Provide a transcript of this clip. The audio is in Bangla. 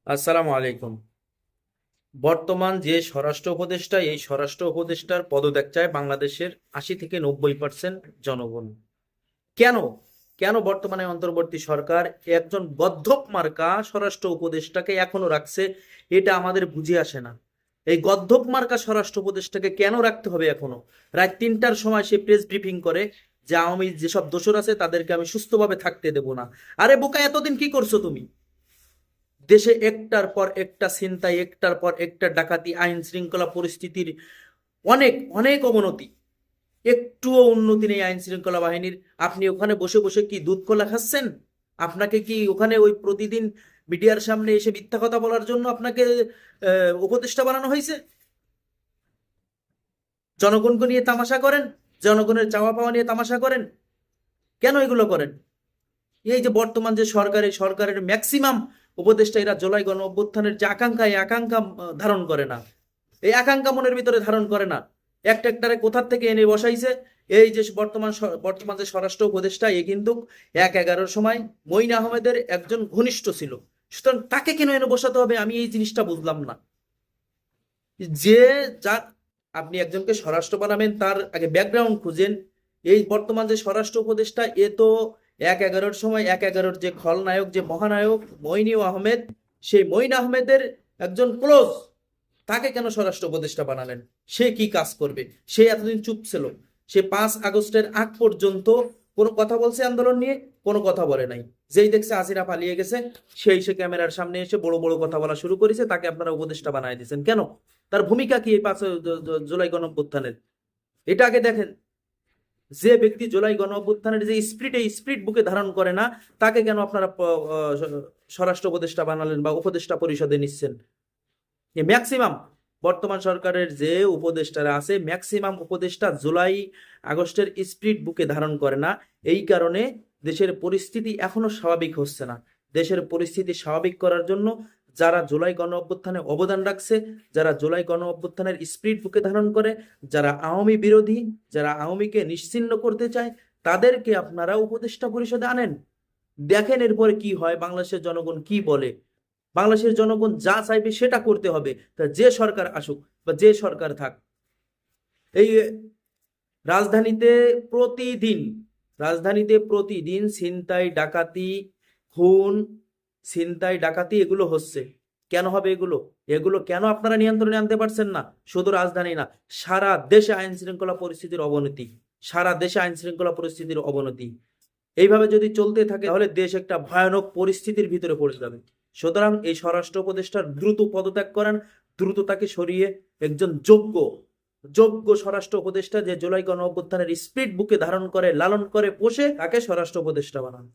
আসসালামু আলাইকুম। বর্তমান যে স্বরাষ্ট্র উপদেষ্টা, এই স্বরাষ্ট্র উপদেষ্টার পদত্যাগ চায় বাংলাদেশের 80 থেকে 90% জনগণ। কেন কেন বর্তমানে অন্তর্বর্তী সরকার একজন গদ্ধপ মার্কা স্বরাষ্ট্র উপদেষ্টাকে এখনো রাখছে? এটা আমাদের বুঝে আসে না। এই গদ্ধপ মার্কা স্বরাষ্ট্র উপদেষ্টাকে কেন রাখতে হবে এখনো? রাত 3টার সময় সে প্রেস ব্রিফিং করে যে আমি যেসব দোষর আছে তাদেরকে আমি সুস্থভাবে থাকতে দেব না। আরে বোকা, এতদিন কি করছো তুমি? দেশে একটার পর একটা ছিনতাই, একটার পর একটা ডাকাতি, আইন শৃঙ্খলা পরিস্থিতির অনেক অনেক অবনতি। একটুও উন্নতি নেই আইন শৃঙ্খলা বাহিনীর। আপনি ওখানে বসে বসে কি দুধ কলা খাচ্ছেন? আপনাকে কি ওখানে ওই প্রতিদিন মিডিয়ার সামনে এসে মিথ্যা কথা বলার জন্য আপনাকে উপদেষ্টা বানানো হয়েছে? জনগণকে নিয়ে তামাশা করেন, জনগণের চাওয়া পাওয়া নিয়ে তামাশা করেন। কেন এগুলো করেন? এই যে বর্তমান যে সরকার, এই সরকারের ম্যাক্সিমাম উপদেষ্টা এরা জুলাই গণ অভ্যুত্থানের যে আকাঙ্ক্ষা, এই আকাঙ্ক্ষা ধারণ করে না। এই আকাঙ্ক্ষা মনের ভিতরে ধারণ করে না। একটা একটারে কোথার থেকে এনে বসাইছে। এই যে বর্তমান যে স্বরাষ্ট্র উপদেষ্টা, এ কিন্তু 1/11 সময় মঈন আহমেদের একজন ঘনিষ্ঠ ছিল। সুতরাং তাকে কেন এনে বসাতে হবে? আমি এই জিনিসটা বুঝলাম না। যে যার আপনি একজনকে স্বরাষ্ট্র বানাবেন, তার আগে ব্যাকগ্রাউন্ড খুঁজেন। এই বর্তমান যে স্বরাষ্ট্র উপদেষ্টা, এ তো 1/11 সময় 1/11 যে খলনায়ক, যে মহানায়ক মঈন আহমেদ, সেই মঈন আহমেদের একজন ক্লোজ। তাকে কেন স্বরাষ্ট্র উপদেষ্টা বানালেন? সে কি কাজ করবে? সে এতদিন চুপ ছিল। সে 5 আগস্টের আগ পর্যন্ত কোনো কথা বলছে আন্দোলন নিয়ে? কোনো কথা বলে নাই। যেই দেখছে হাসিনা পালিয়ে গেছে, সেই সে ক্যামেরার সামনে এসে বড় বড় কথা বলা শুরু করেছে। তাকে আপনারা উপদেষ্টা বানায় দিয়েছেন কেন? তার ভূমিকা কি এই 5 জুলাই গণঅভ্যুত্থানের? এটা আগে দেখেন। যে ব্যক্তি জুলাই গণঅভ্যুত্থানের যে স্পিরিট, এই স্পিরিট বুকে ধারণ করে না, তাকে কেন আপনারা স্বরাষ্ট্র উপদেষ্টা বানালেন বা উপদেষ্টা পরিষদে নিচ্ছেন? ম্যাক্সিমাম বর্তমান সরকারের যে উপদেষ্টারা আছে, ম্যাক্সিমাম উপদেষ্টা জুলাই আগস্টের স্পিরিট বুকে ধারণ করে না। এই কারণে দেশের পরিস্থিতি এখনো স্বাভাবিক হচ্ছে না। দেশের পরিস্থিতি স্বাভাবিক করার জন্য যারা জুলাই গণ অভ্যুত্থানে অবদান রাখছে, যারা জুলাই গণ অভ্যুত্থানের স্পিরিট বুকে ধারণ করে, যারা আওয়ামী বিরোধী, যারা আওয়ামীকে নিশ্চিহ্ন করতে চায়, তাদেরকে আপনারা উপদেষ্টা পরিষদে আনেন। দেখেন এরপরে কি হয়, বাংলাদেশের জনগণ কি বলে। বাংলাদেশের জনগণ যা চাইবে সেটা করতে হবে। তা যে সরকার আসুক বা যে সরকার থাক, এই রাজধানীতে প্রতিদিন রাজধানীতে প্রতিদিন ছিনতাই ডাকাতি, খুন, ছিনতাই ডাকাতি এগুলো হচ্ছে। কেন হবে এগুলো? এগুলো কেন আপনারা নিয়ন্ত্রণে আনতে পারছেন না? শুধু রাজধানী না, সারা দেশে আইন শৃঙ্খলা পরিস্থিতির অবনতি। সারা দেশে আইন শৃঙ্খলা পরিস্থিতির অবনতি। এইভাবে যদি চলতে থাকে তাহলে দেশ একটা ভয়ানক পরিস্থিতির ভিতরে পড়ে যাবে। সুতরাং এই স্বরাষ্ট্র উপদেষ্টার দ্রুত পদত্যাগ করেন। দ্রুত তাকে সরিয়ে একজন যোগ্য যোগ্য স্বরাষ্ট্র উপদেষ্টা, যে জুলাই গণ অভ্যুত্থানের স্পিরিট বুকে ধারণ করে, লালন করে, পোষে, তাকে স্বরাষ্ট্র উপদেষ্টা বানান।